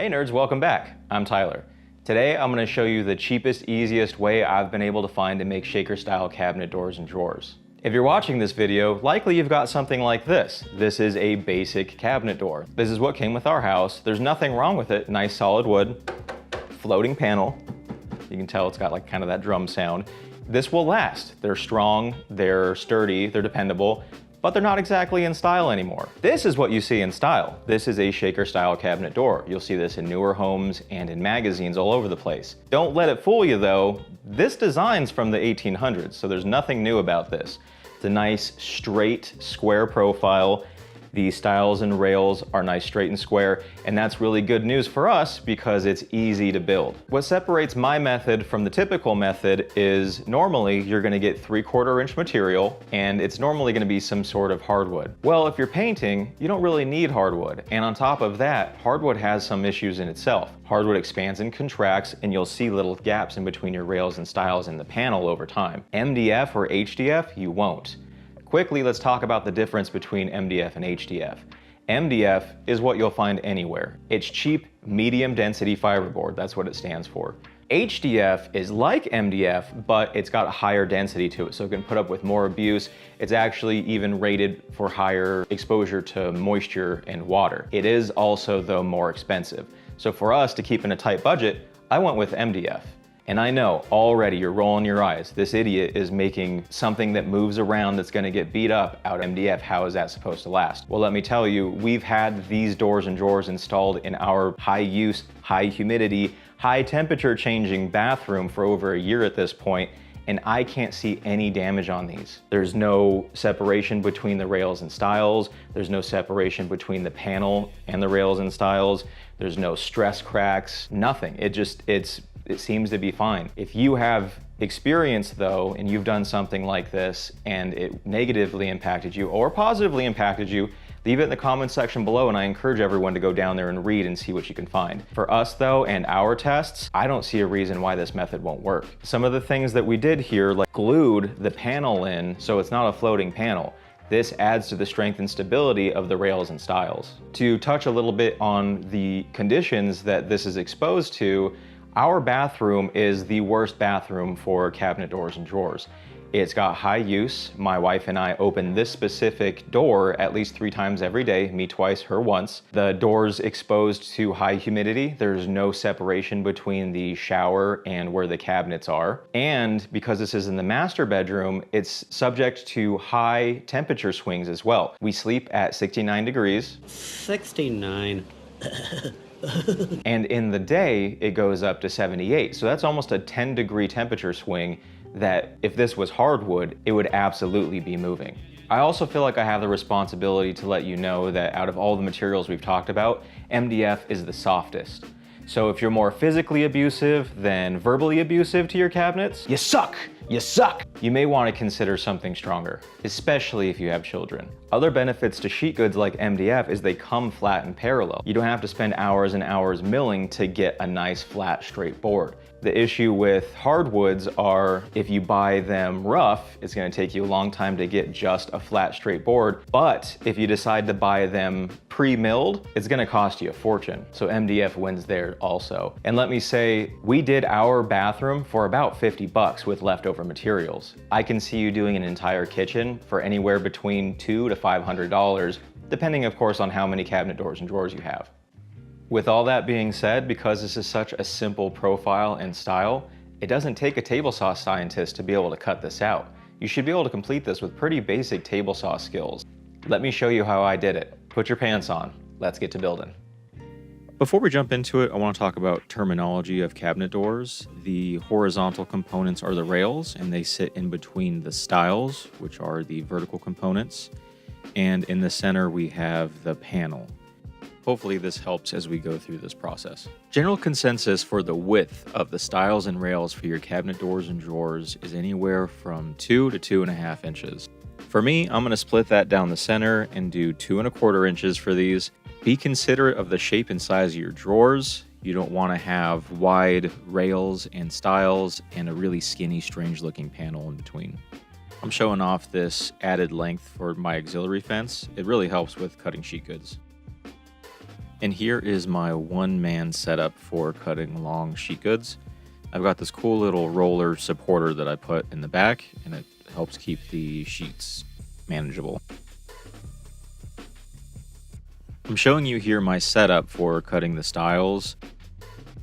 Hey nerds, welcome back. I'm Tyler. Today I'm going to show you the cheapest, easiest way I've been able to find to make shaker style cabinet doors and drawers. If you're watching this video, likely you've got something like this. This is a basic cabinet door. This is what came with our house. There's nothing wrong with it. Nice solid wood, floating panel. You can tell it's got like kind of that drum sound. This will last. They're strong, they're sturdy, they're dependable, but they're not exactly in style anymore. This is what you see in style. This is a shaker style cabinet door. You'll see this in newer homes and in magazines all over the place. Don't let it fool you though. This design's from the 1800s, so there's nothing new about this. It's a nice straight square profile. The stiles and rails are nice, straight and square, and that's really good news for us because it's easy to build. What separates my method from the typical method is normally you're gonna get 3/4 inch material, and it's normally gonna be some sort of hardwood. Well, if you're painting, you don't really need hardwood, and on top of that, hardwood has some issues in itself. Hardwood expands and contracts, and you'll see little gaps in between your rails and stiles in the panel over time. MDF or HDF, you won't. Quickly, let's talk about the difference between MDF and HDF. MDF is what you'll find anywhere. It's cheap, medium density fiberboard, that's what it stands for. HDF is like MDF, but it's got a higher density to it, so it can put up with more abuse. It's actually even rated for higher exposure to moisture and water. It is also, though, more expensive. So for us to keep in a tight budget, I went with MDF. And I know already you're rolling your eyes. This idiot is making something that moves around that's gonna get beat up out of MDF. How is that supposed to last? Well, let me tell you, we've had these doors and drawers installed in our high use, high humidity, high temperature changing bathroom for over a year at this point, and I can't see any damage on these. There's no separation between the rails and stiles. There's no separation between the panel and the rails and stiles. There's no stress cracks, nothing. It seems to be fine. If you have experience though, and you've done something like this and it negatively impacted you or positively impacted you, leave it in the comments section below, and I encourage everyone to go down there and read and see what you can find. For us though, and our tests, I don't see a reason why this method won't work. Some of the things that we did here, like glued the panel in so it's not a floating panel. This adds to the strength and stability of the rails and stiles. To touch a little bit on the conditions that this is exposed to, our bathroom is the worst bathroom for cabinet doors and drawers. It's got high use. My wife and I open this specific door at least 3 times every day, me twice, her once. The door's exposed to high humidity. There's no separation between the shower and where the cabinets are. And because this is in the master bedroom, it's subject to high temperature swings as well. We sleep at 69 degrees. 69. And in the day, it goes up to 78. So that's almost a 10-degree temperature swing that if this was hardwood, it would absolutely be moving. I also feel like I have the responsibility to let you know that out of all the materials we've talked about, MDF is the softest. So if you're more physically abusive than verbally abusive to your cabinets, you suck! You suck! You may want to consider something stronger, especially if you have children. Other benefits to sheet goods like MDF is they come flat and parallel. You don't have to spend hours and hours milling to get a nice flat straight board. The issue with hardwoods are if you buy them rough, it's gonna take you a long time to get just a flat straight board. But if you decide to buy them pre-milled, it's gonna cost you a fortune. So MDF wins there also. And let me say, we did our bathroom for about 50 bucks with leftover materials. I can see you doing an entire kitchen for anywhere between $200 to $500, depending of course on how many cabinet doors and drawers you have. With all that being said, because this is such a simple profile and style, it doesn't take a table saw scientist to be able to cut this out. You should be able to complete this with pretty basic table saw skills. Let me show you how I did it. Put your pants on. Let's get to building. Before we jump into it, I want to talk about terminology of cabinet doors. The horizontal components are the rails, and they sit in between the stiles, which are the vertical components. And in the center, we have the panel. Hopefully this helps as we go through this process. General consensus for the width of the stiles and rails for your cabinet doors and drawers is anywhere from 2 to 2.5 inches. For me, I'm going to split that down the center and do 2.25 inches for these. Be considerate of the shape and size of your drawers. You don't want to have wide rails and stiles and a really skinny, strange looking panel in between. I'm showing off this added length for my auxiliary fence. It really helps with cutting sheet goods. And here is my one-man setup for cutting long sheet goods. I've got this cool little roller supporter that I put in the back, and it helps keep the sheets manageable. I'm showing you here my setup for cutting the stiles.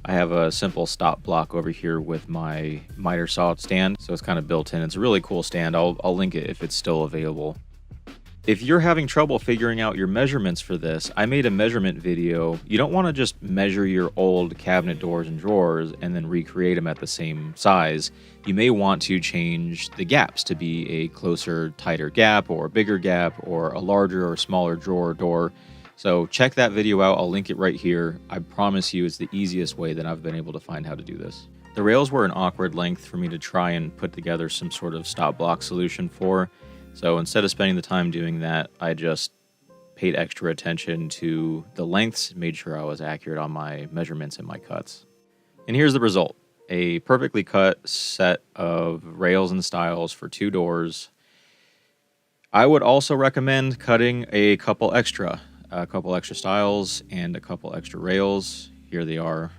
I have a simple stop block over here with my miter saw stand, so it's kind of built in. It's a really cool stand. I'll link it if it's still available. If you're having trouble figuring out your measurements for this, I made a measurement video. You don't want to just measure your old cabinet doors and drawers and then recreate them at the same size. You may want to change the gaps to be a closer, tighter gap or a bigger gap or a larger or smaller drawer or door. So check that video out. I'll link it right here. I promise you it's the easiest way that I've been able to find how to do this. The rails were an awkward length for me to try and put together some sort of stop block solution for. So instead of spending the time doing that, I just paid extra attention to the lengths, made sure I was accurate on my measurements and my cuts. And here's the result. A perfectly cut set of rails and stiles for 2 doors. I would also recommend cutting a couple extra stiles and a couple extra rails. Here they are.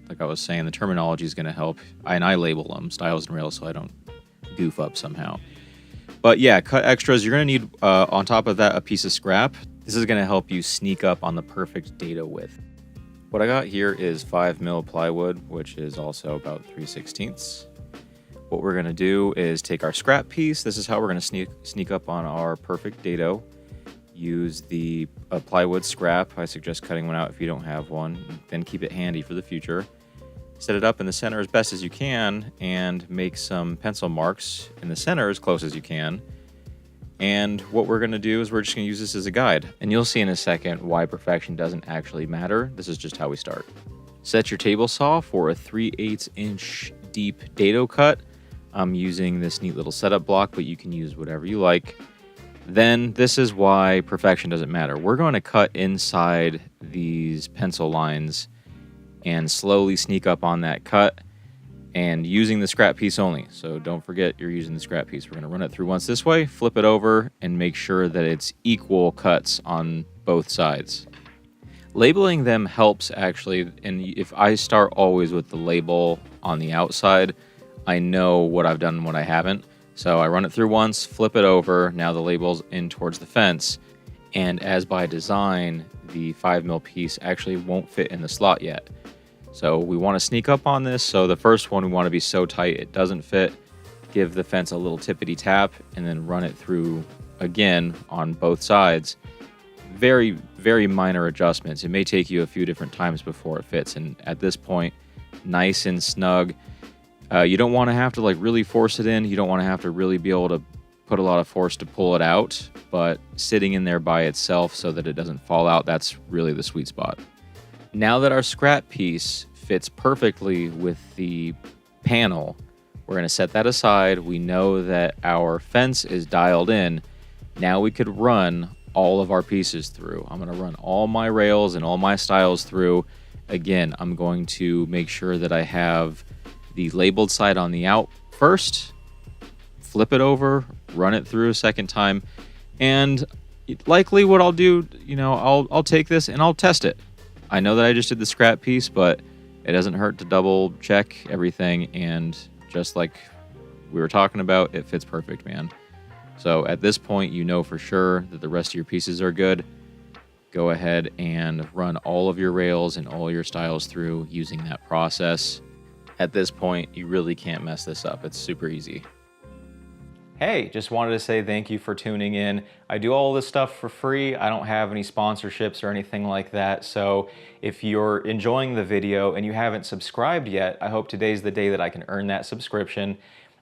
Like I was saying, the terminology is going to help. I label them, stiles and rails, so I don't goof up somehow. But yeah, cut extras. You're going to need, on top of that, a piece of scrap. This is going to help you sneak up on the perfect dado width. What I got here is 5mm plywood, which is also about 3/16. What we're going to do is take our scrap piece. This is how we're going to sneak up on our perfect dado. Use the plywood scrap. I suggest cutting one out if you don't have one. Then keep it handy for the future. Set it up in the center as best as you can and make some pencil marks in the center as close as you can. And what we're going to do is we're just going to use this as a guide. And you'll see in a second why perfection doesn't actually matter. This is just how we start. Set your table saw for a 3/8 inch deep dado cut. I'm using this neat little setup block, but you can use whatever you like. Then this is why perfection doesn't matter. We're going to cut inside these pencil lines and slowly sneak up on that cut and using the scrap piece only. So don't forget you're using the scrap piece. We're going to run it through once this way, flip it over, and make sure that it's equal cuts on both sides. Labeling them helps actually, and if I start always with the label on the outside, I know what I've done and what I haven't. So I run it through once, flip it over, now the label's in towards the fence, and as by design, the 5mm piece actually won't fit in the slot yet. So we want to sneak up on this. So the first one, we want to be so tight it doesn't fit. Give the fence a little tippity tap and then run it through again on both sides. Very, very minor adjustments. It may take you a few different times before it fits. And at this point, nice and snug. You don't want to have to really force it in. You don't want to have to really be able to put a lot of force to pull it out. But sitting in there by itself so that it doesn't fall out, that's really the sweet spot. Now that our scrap piece fits perfectly with the panel, we're going to set that aside. We know that our fence is dialed in. Now we could run all of our pieces through. I'm going to run all my rails and all my stiles through. Again, I'm going to make sure that I have the labeled side on the out first, flip it over, run it through a second time, and likely what I'll do, I'll take this and I'll test it. I know that I just did the scrap piece, but it doesn't hurt to double check everything, and just like we were talking about, it fits perfect, man. So at this point, you know for sure that the rest of your pieces are good. Go ahead and run all of your rails and all your stiles through using that process. At this point, you really can't mess this up. It's super easy. Hey, just wanted to say thank you for tuning in. I do all this stuff for free. I don't have any sponsorships or anything like that. So if you're enjoying the video and you haven't subscribed yet, I hope today's the day that I can earn that subscription.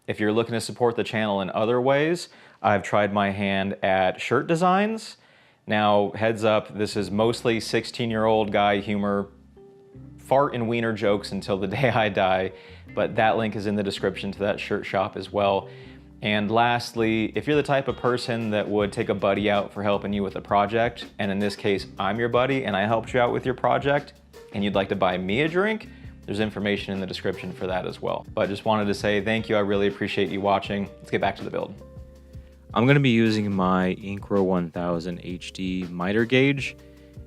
If you're looking to support the channel in other ways, I've tried my hand at shirt designs. Now, heads up, this is mostly 16-year-old guy humor, fart and wiener jokes until the day I die, but that link is in the description to that shirt shop as well. And lastly, if you're the type of person that would take a buddy out for helping you with a project, and in this case, I'm your buddy and I helped you out with your project, and you'd like to buy me a drink, there's information in the description for that as well. But I just wanted to say thank you, I really appreciate you watching. Let's get back to the build. I'm gonna be using my Incro 1000 HD miter gauge.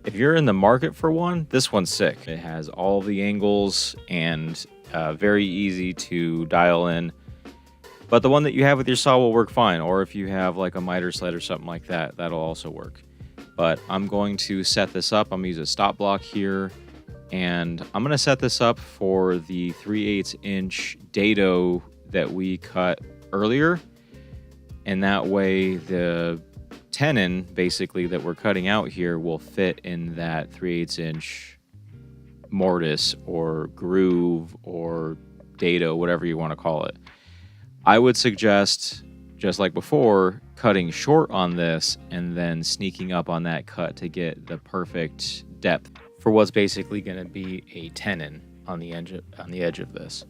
If you're in the market for one, this one's sick. It has all the angles and very easy to dial in. But the one that you have with your saw will work fine, or if you have like a miter sled or something like that, that'll also work. But I'm going to set this up. I'm gonna use a stop block here, and I'm gonna set this up for the 3/8 inch dado that we cut earlier. And that way the tenon, basically, that we're cutting out here will fit in that 3/8 inch mortise or groove or dado, whatever you want to call it. I would suggest, just like before, cutting short on this and then sneaking up on that cut to get the perfect depth for what's basically going to be a tenon on the edge of this.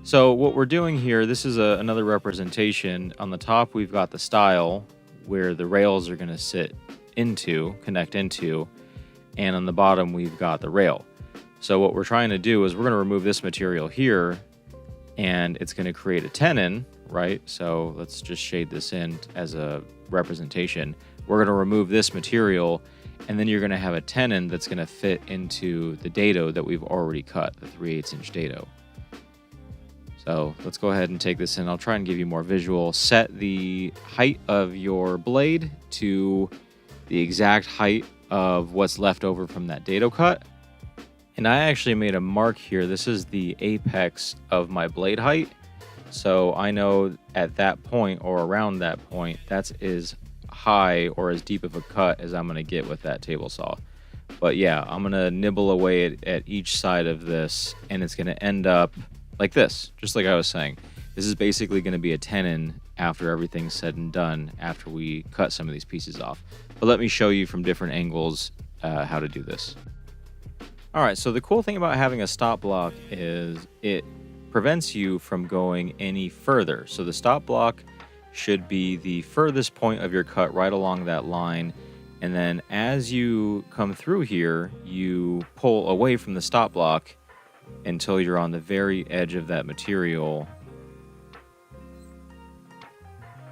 So what we're doing here, this is another representation. On the top, we've got the stile where the rails are going to connect into, and on the bottom, we've got the rail. So what we're trying to do is we're going to remove this material here, and it's going to create a tenon, right? So let's just shade this in as a representation. We're going to remove this material, and then you're going to have a tenon that's going to fit into the dado that we've already cut, the 3/8 inch dado. So let's go ahead and take this in. I'll try and give you more visual. Set the height of your blade to the exact height of what's left over from that dado cut. And I actually made a mark here. This is the apex of my blade height. So I know at that point or around that point, that's as high or as deep of a cut as I'm gonna get with that table saw. But yeah, I'm gonna nibble away at each side of this, and it's gonna end up like this, just like I was saying. This is basically gonna be a tenon after everything's said and done, after we cut some of these pieces off. But let me show you from different angles how to do this. All right, so the cool thing about having a stop block is it prevents you from going any further. So the stop block should be the furthest point of your cut right along that line. And then as you come through here, you pull away from the stop block until you're on the very edge of that material.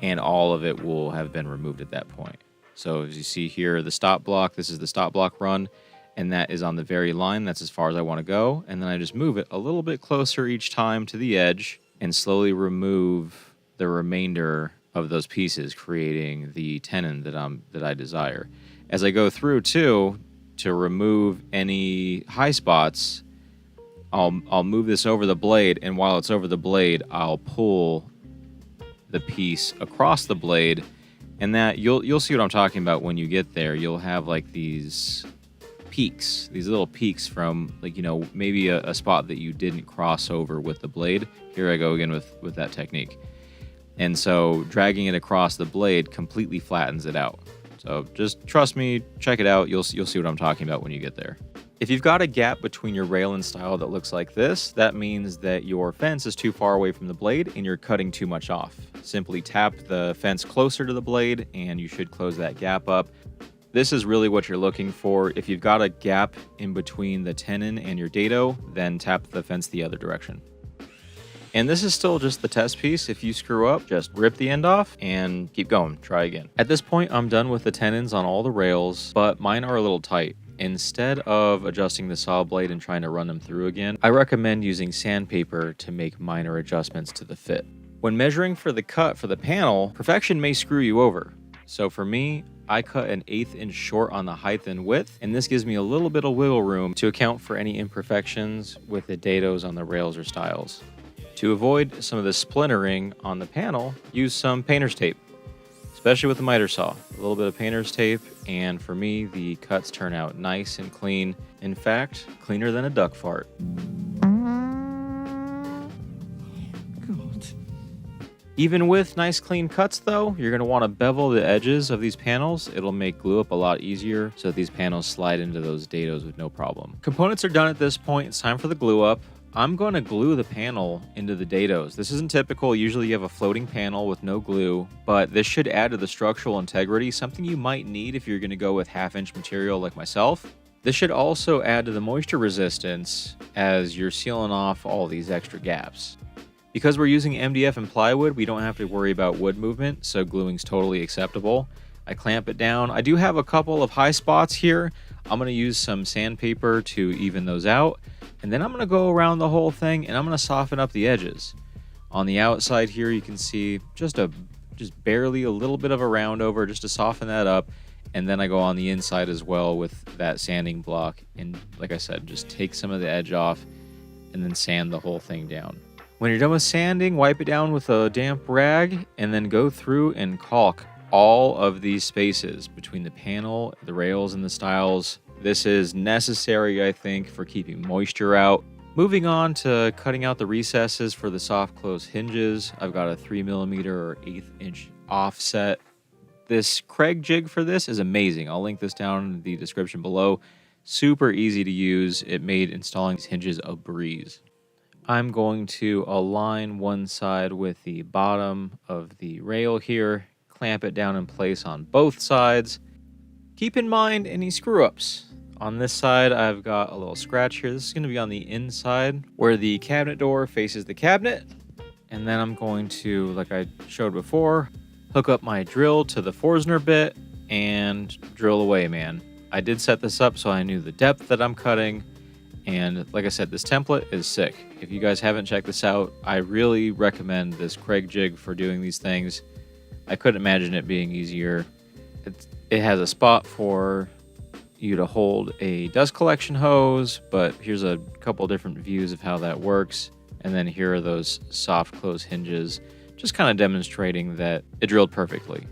And all of it will have been removed at that point. So as you see here, the stop block, this is the stop block run. And that is on the very line. That's as far as I want to go. And then I just move it a little bit closer each time to the edge and slowly remove the remainder of those pieces, creating the tenon that I desire. As I go through too, to remove any high spots, I'll move this over the blade, and while it's over the blade, I'll pull the piece across the blade, and that you'll see what I'm talking about when you get there. You'll have like these peaks, these little peaks from, like, you know, maybe a spot that you didn't cross over with the blade. Here I go again with that technique. And so dragging it across the blade completely flattens it out. So just trust me, check it out. You'll see what I'm talking about when you get there. If you've got a gap between your rail and stile that looks like this, that means that your fence is too far away from the blade and you're cutting too much off. Simply tap the fence closer to the blade and you should close that gap up. This is really what you're looking for. If you've got a gap in between the tenon and your dado, then tap the fence the other direction. And this is still just the test piece. If you screw up, just rip the end off and keep going. Try again. At this point, I'm done with the tenons on all the rails, but mine are a little tight. Instead of adjusting the saw blade and trying to run them through again, I recommend using sandpaper to make minor adjustments to the fit. When measuring for the cut for the panel, perfection may screw you over. So for me, I cut an 1/8 inch short on the height and width, and this gives me a little bit of wiggle room to account for any imperfections with the dados on the rails or stiles. To avoid some of the splintering on the panel, use some painter's tape, especially with the miter saw. A little bit of painter's tape, and for me, the cuts turn out nice and clean. In fact, cleaner than a duck fart. God. Even with nice clean cuts though, you're going to want to bevel the edges of these panels. It'll make glue up a lot easier so that these panels slide into those dados with no problem. Components are done at this point. It's time for the glue up. I'm going to glue the panel into the dados. This isn't typical. Usually you have a floating panel with no glue, but this should add to the structural integrity, something you might need if you're going to go with half-inch material like myself. This should also add to the moisture resistance as you're sealing off all these extra gaps. Because we're using MDF and plywood, we don't have to worry about wood movement, so gluing's totally acceptable. I clamp it down. I do have a couple of high spots here. I'm going to use some sandpaper to even those out. And then I'm going to go around the whole thing and I'm going to soften up the edges. On the outside here, you can see just barely a little bit of a round over just to soften that up. And then I go on the inside as well with that sanding block. And like I said, just take some of the edge off and then sand the whole thing down. When you're done with sanding, wipe it down with a damp rag and then go through and caulk all of these spaces between the panel, the rails, and the stiles. This is necessary, I think, for keeping moisture out. Moving on to cutting out the recesses for the soft close hinges. I've got a 3mm or 1/8 inch offset. This Craig jig for this is amazing. I'll link this down in the description below. Super easy to use. It made installing these hinges a breeze. I'm going to align one side with the bottom of the rail here, clamp it down in place on both sides. Keep in mind any screw-ups. On this side, I've got a little scratch here. This is going to be on the inside where the cabinet door faces the cabinet. And then I'm going to, like I showed before, hook up my drill to the Forstner bit and drill away, man. I did set this up so I knew the depth that I'm cutting. And like I said, this template is sick. If you guys haven't checked this out, I really recommend this Craig jig for doing these things. I couldn't imagine it being easier. It has a spot for you to hold a dust collection hose, but here's a couple different views of how that works. And then here are those soft close hinges, just kind of demonstrating that it drilled perfectly.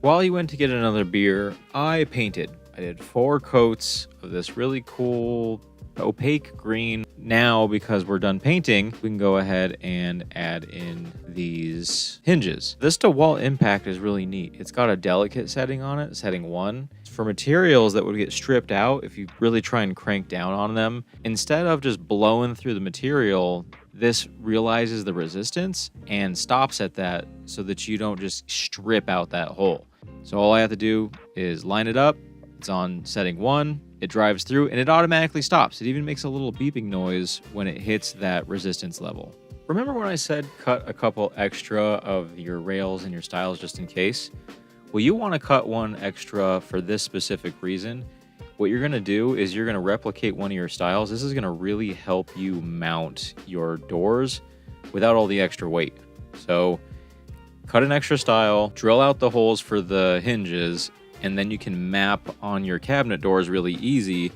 While you went to get another beer, I painted. I did 4 coats of this really cool opaque green. Now, because we're done painting, we can go ahead and add in these hinges. This to-wall impact is really neat. It's got a delicate setting on it, setting 1. For materials that would get stripped out, if you really try and crank down on them, instead of just blowing through the material, this realizes the resistance and stops at that so that you don't just strip out that hole. So all I have to do is line it up. It's on setting 1. It drives through and it automatically stops. It even makes a little beeping noise when it hits that resistance level. Remember when I said cut a couple extra of your rails and your stiles just in case? Well, you want to cut one extra for this specific reason. What you're going to do is you're going to replicate one of your stiles. This is going to really help you mount your doors without all the extra weight. So cut an extra stile, drill out the holes for the hinges, and then you can map on your cabinet doors really easy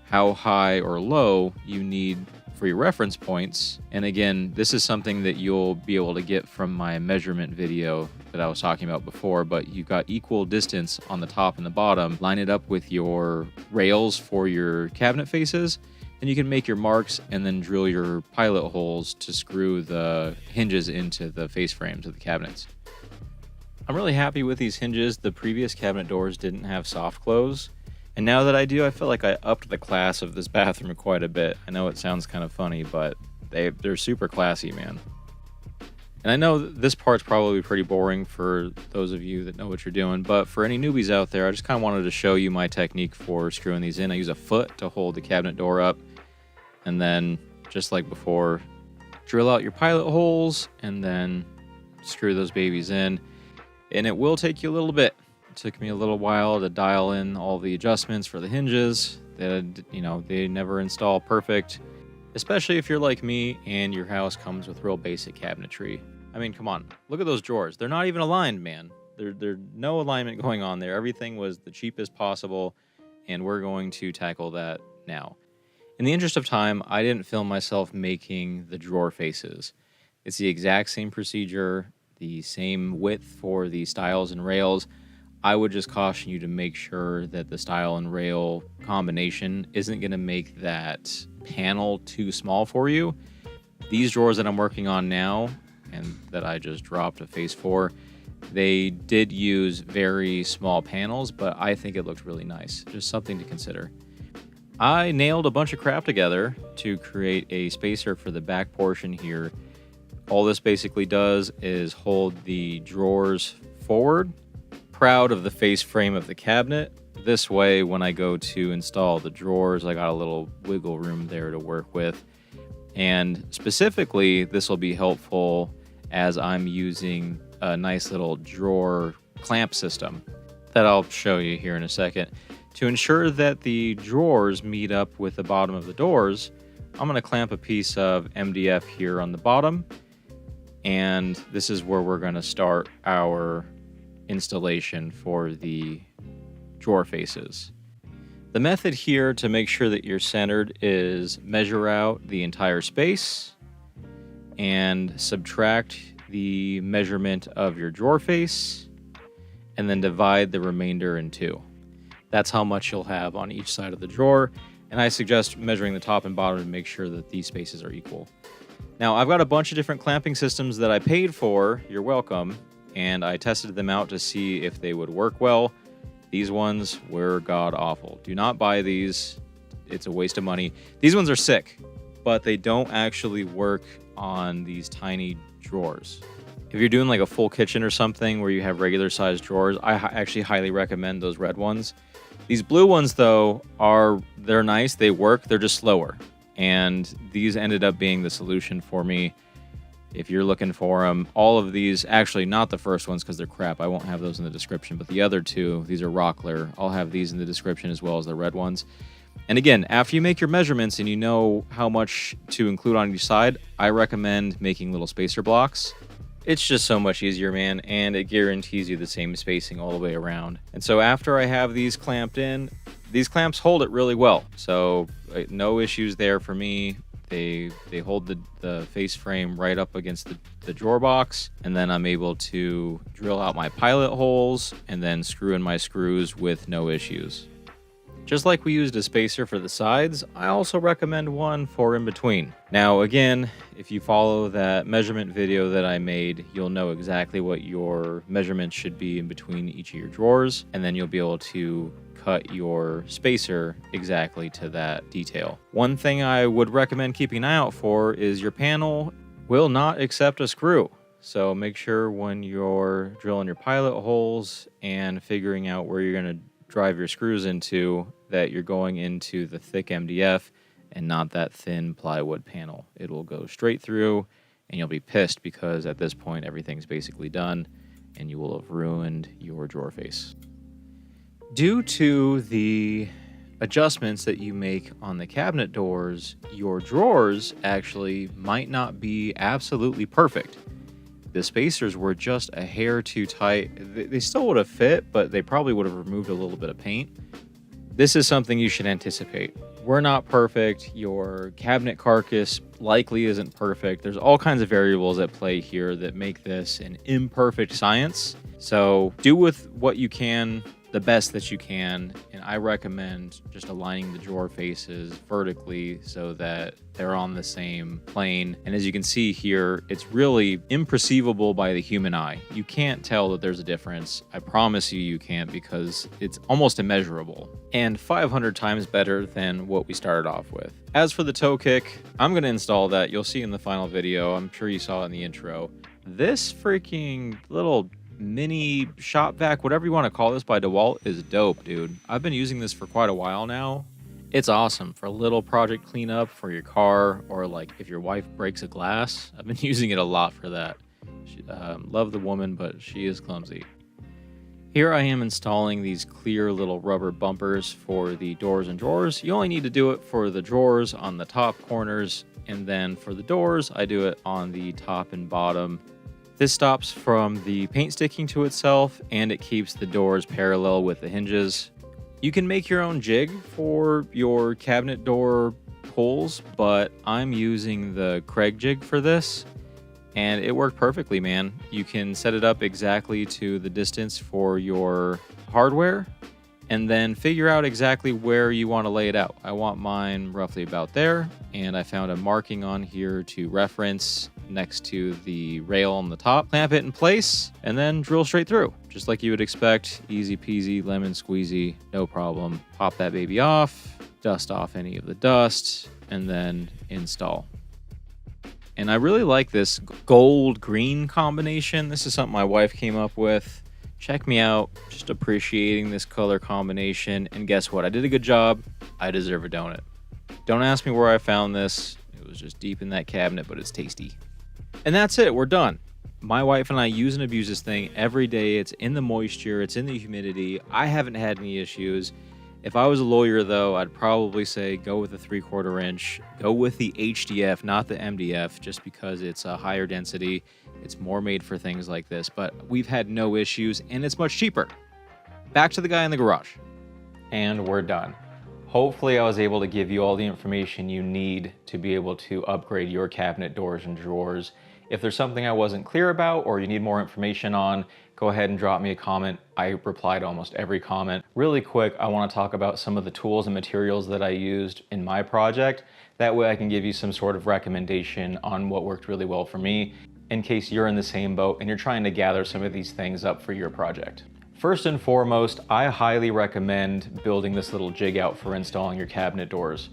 how high or low you need for your reference points. And again, this is something that you'll be able to get from my measurement video that I was talking about before, but you've got equal distance on the top and the bottom. Line it up with your rails for your cabinet faces, and you can make your marks and then drill your pilot holes to screw the hinges into the face frames of the cabinets. I'm really happy with these hinges. The previous cabinet doors didn't have soft close, and now that I do, I feel like I upped the class of this bathroom quite a bit. I know it sounds kind of funny, but they're super classy, man. And I know this part's probably pretty boring for those of you that know what you're doing, but for any newbies out there, I just kind of wanted to show you my technique for screwing these in. I use a foot to hold the cabinet door up, and then, just like before, drill out your pilot holes, and then screw those babies in. And it will take you a little bit. It took me a little while to dial in all the adjustments for the hinges. They never install perfect, especially if you're like me and your house comes with real basic cabinetry. I mean, come on, look at those drawers. They're not even aligned, man. There's no alignment going on there. Everything was the cheapest possible, and we're going to tackle that now. In the interest of time, I didn't film myself making the drawer faces. It's the exact same procedure, the same width for the stiles and rails. I would just caution you to make sure that the stile and rail combination isn't going to make that panel too small for you. These drawers that I'm working on now and that I just dropped a face for, they did use very small panels, but I think it looked really nice. Just something to consider. I nailed a bunch of crap together to create a spacer for the back portion here. All this basically does is hold the drawers forward, proud of the face frame of the cabinet. This way, when I go to install the drawers, I got a little wiggle room there to work with. And specifically, this will be helpful as I'm using a nice little drawer clamp system that I'll show you here in a second. To ensure that the drawers meet up with the bottom of the doors, I'm going to clamp a piece of MDF here on the bottom. And this is where we're going to start our installation for the drawer faces. The method here to make sure that you're centered is measure out the entire space and subtract the measurement of your drawer face and then divide the remainder in two. That's how much you'll have on each side of the drawer, and I suggest measuring the top and bottom to make sure that these spaces are equal. Now, I've got a bunch of different clamping systems that I paid for, you're welcome, and I tested them out to see if they would work well. These ones were god-awful. Do not buy these. It's a waste of money. These ones are sick, but they don't actually work on these tiny drawers. If you're doing like a full kitchen or something where you have regular sized drawers, I actually highly recommend those red ones. These blue ones, though, they're nice. They work. They're just slower. And these ended up being the solution for me. If you're looking for them, all of these, actually not the first ones because they're crap. I won't have those in the description. But the other two, these are Rockler. I'll have these in the description as well as the red ones. And again, after you make your measurements and you know how much to include on each side, I recommend making little spacer blocks. It's just so much easier, man, and it guarantees you the same spacing all the way around. And so after I have these clamped in, these clamps hold it really well. So no issues there for me. They hold the face frame right up against the drawer box, and then I'm able to drill out my pilot holes and then screw in my screws with no issues. Just like we used a spacer for the sides, I also recommend one for in between. Now again, if you follow that measurement video that I made, you'll know exactly what your measurements should be in between each of your drawers, and then you'll be able to cut your spacer exactly to that detail. One thing I would recommend keeping an eye out for is your panel will not accept a screw. So make sure when you're drilling your pilot holes and figuring out where you're going to drive your screws into, that you're going into the thick MDF and not that thin plywood panel. It will go straight through and you'll be pissed because at this point everything's basically done and you will have ruined your drawer face. Due to the adjustments that you make on the cabinet doors, your drawers actually might not be absolutely perfect. The spacers were just a hair too tight. They still would have fit, but they probably would have removed a little bit of paint. This is something you should anticipate. We're not perfect. Your cabinet carcass likely isn't perfect. There's all kinds of variables at play here that make this an imperfect science. So do with what you can, the best that you can, and I recommend just aligning the drawer faces vertically so that they're on the same plane. And as you can see here, it's really imperceivable by the human eye. You can't tell that there's a difference. I promise you can't, because it's almost immeasurable and 500 times better than what we started off with. As for the toe kick, I'm going to install that. You'll see in the final video. I'm sure you saw it in the intro. This freaking little mini shop vac, whatever you want to call this, by DeWalt is dope, dude. I've been using this for quite a while now. It's awesome for a little project cleanup for your car, or like if your wife breaks a glass. I've been using it a lot for that. Love the woman, but she is clumsy. Here I am installing these clear little rubber bumpers for the doors and drawers. You only need to do it for the drawers on the top corners, and then for the doors I do it on the top and bottom. This stops from the paint sticking to itself, and it keeps the doors parallel with the hinges. You can make your own jig for your cabinet door holes, but I'm using the Craig jig for this. and it worked perfectly, man. You can set it up exactly to the distance for your hardware and then figure out exactly where you want to lay it out. I want mine roughly about there, and I found a marking on here to reference next to the rail on the top. Clamp it in place and then drill straight through, just like you would expect. Easy peasy, lemon squeezy, no problem. Pop that baby off, dust off any of the dust, and then install. And I really like this gold-green combination. This is something my wife came up with. Check me out, just appreciating this color combination. And guess what? I did a good job. I deserve a donut. Don't ask me where I found this. It was just deep in that cabinet, but it's tasty. And that's it. We're done. My wife and I use and abuse this thing every day. It's in the moisture. It's in the humidity. I haven't had any issues. If I was a lawyer, though, I'd probably say go with the 3/4 inch. Go with the HDF, not the MDF, just because it's a higher density. It's more made for things like this, but we've had no issues, and it's much cheaper. Back to the guy in the garage. And we're done. Hopefully I was able to give you all the information you need to be able to upgrade your cabinet doors and drawers. If there's something I wasn't clear about or you need more information on, go ahead and drop me a comment. I reply to almost every comment. Really quick, I want to talk about some of the tools and materials that I used in my project. That way I can give you some sort of recommendation on what worked really well for me, in case you're in the same boat and you're trying to gather some of these things up for your project. First and foremost, I highly recommend building this little jig out for installing your cabinet doors.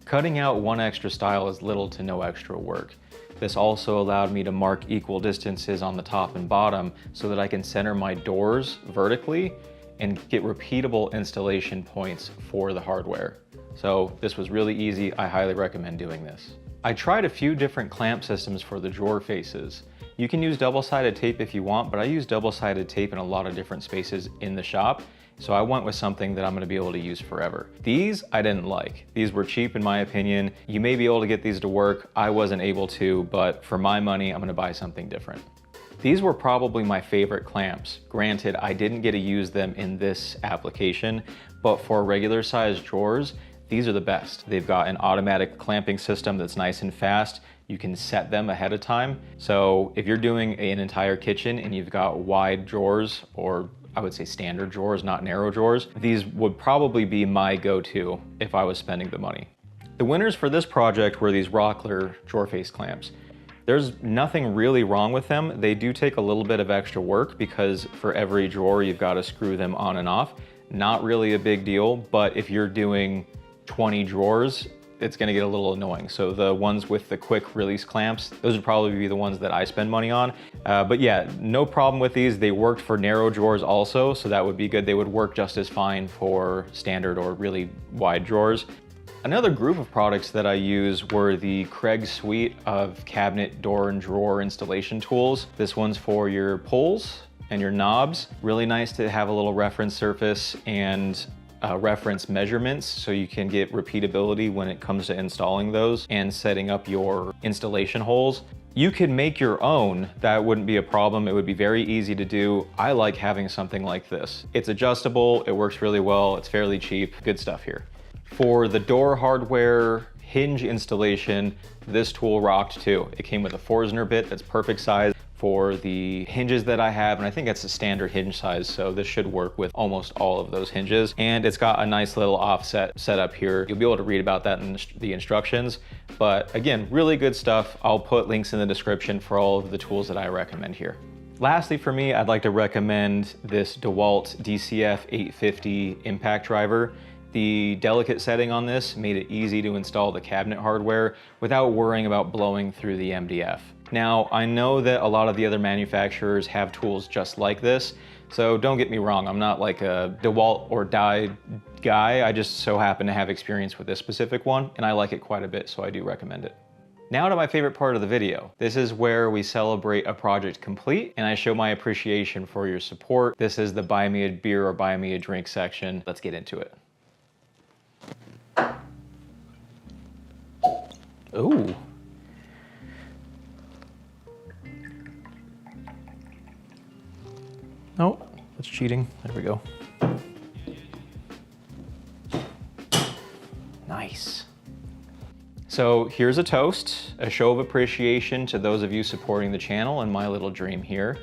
Cutting out one extra stile is little to no extra work. This also allowed me to mark equal distances on the top and bottom so that I can center my doors vertically and get repeatable installation points for the hardware. So this was really easy. I highly recommend doing this. I tried a few different clamp systems for the drawer faces. You can use double-sided tape if you want, but I use double-sided tape in a lot of different spaces in the shop, so I went with something that I'm gonna be able to use forever. These I didn't like. These were cheap in my opinion. You may be able to get these to work. I wasn't able to, but for my money, I'm gonna buy something different. These were probably my favorite clamps. Granted, I didn't get to use them in this application, but for regular sized drawers, these are the best. They've got an automatic clamping system that's nice and fast. You can set them ahead of time. So if you're doing an entire kitchen and you've got wide drawers, or I would say standard drawers, not narrow drawers, these would probably be my go-to if I was spending the money. The winners for this project were these Rockler drawer face clamps. There's nothing really wrong with them. They do take a little bit of extra work because for every drawer you've got to screw them on and off. Not really a big deal, but if you're doing 20 drawers, it's gonna get a little annoying. So the ones with the quick release clamps, those would probably be the ones that I spend money on. But yeah, no problem with these. They worked for narrow drawers also, so that would be good. They would work just as fine for standard or really wide drawers. Another group of products that I use were the Craig suite of cabinet door and drawer installation tools. This one's for your pulls and your knobs. Really nice to have a little reference surface and reference measurements so you can get repeatability when it comes to installing those and setting up your installation holes. You could make your own, that wouldn't be a problem. It would be very easy to do. I like having something like this. It's adjustable, it works really well, it's fairly cheap, good stuff here. For the door hardware hinge installation, this tool rocked too. It came with a Forstner bit that's perfect size for the hinges that I have, and I think it's a standard hinge size, so this should work with almost all of those hinges. And it's got a nice little offset setup here. You'll be able to read about that in the instructions, but again, really good stuff. I'll put links in the description for all of the tools that I recommend here. Lastly for me, I'd like to recommend this DeWalt DCF 850 impact driver. The delicate setting on this made it easy to install the cabinet hardware without worrying about blowing through the MDF. Now, I know that a lot of the other manufacturers have tools just like this, so don't get me wrong, I'm not like a DeWalt or die guy, I just so happen to have experience with this specific one, and I like it quite a bit, so I do recommend it. Now to my favorite part of the video. This is where we celebrate a project complete, and I show my appreciation for your support. This is the buy me a beer or buy me a drink section. Let's get into it. Ooh. Oh, that's cheating. There we go. Nice. So here's a toast, a show of appreciation to those of you supporting the channel and my little dream here.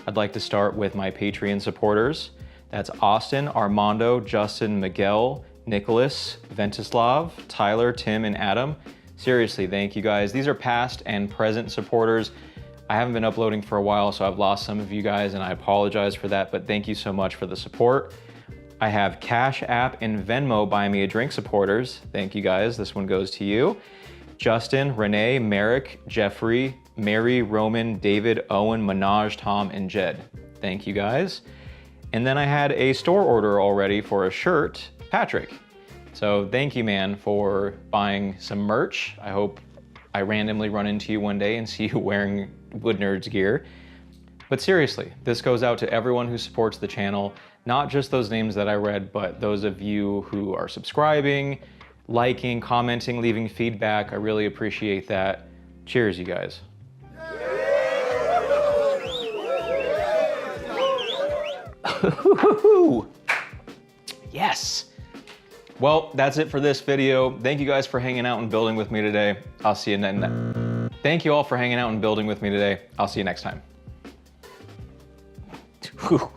I'd like to start with my Patreon supporters. That's Austin, Armando, Justin, Miguel, Nicholas, Ventislav, Tyler, Tim, and Adam. Seriously, thank you guys. These are past and present supporters. I haven't been uploading for a while, so I've lost some of you guys and I apologize for that, but thank you so much for the support. I have Cash App and Venmo Buy Me a Drink supporters. Thank you guys, this one goes to you. Justin, Renee, Merrick, Jeffrey, Mary, Roman, David, Owen, Minaj, Tom, and Jed. Thank you guys. And then I had a store order already for a shirt, Patrick. So thank you, man, for buying some merch. I hope I randomly run into you one day and see you wearing Wood Nerds gear. But seriously, this goes out to everyone who supports the channel, not just those names that I read, but those of you who are subscribing, liking, commenting, leaving feedback. I really appreciate that. Cheers, you guys. Yes. Well, that's it for this video. Thank you guys for hanging out and building with me today. I'll see you Thank you all for hanging out and building with me today. I'll see you next time. Whew.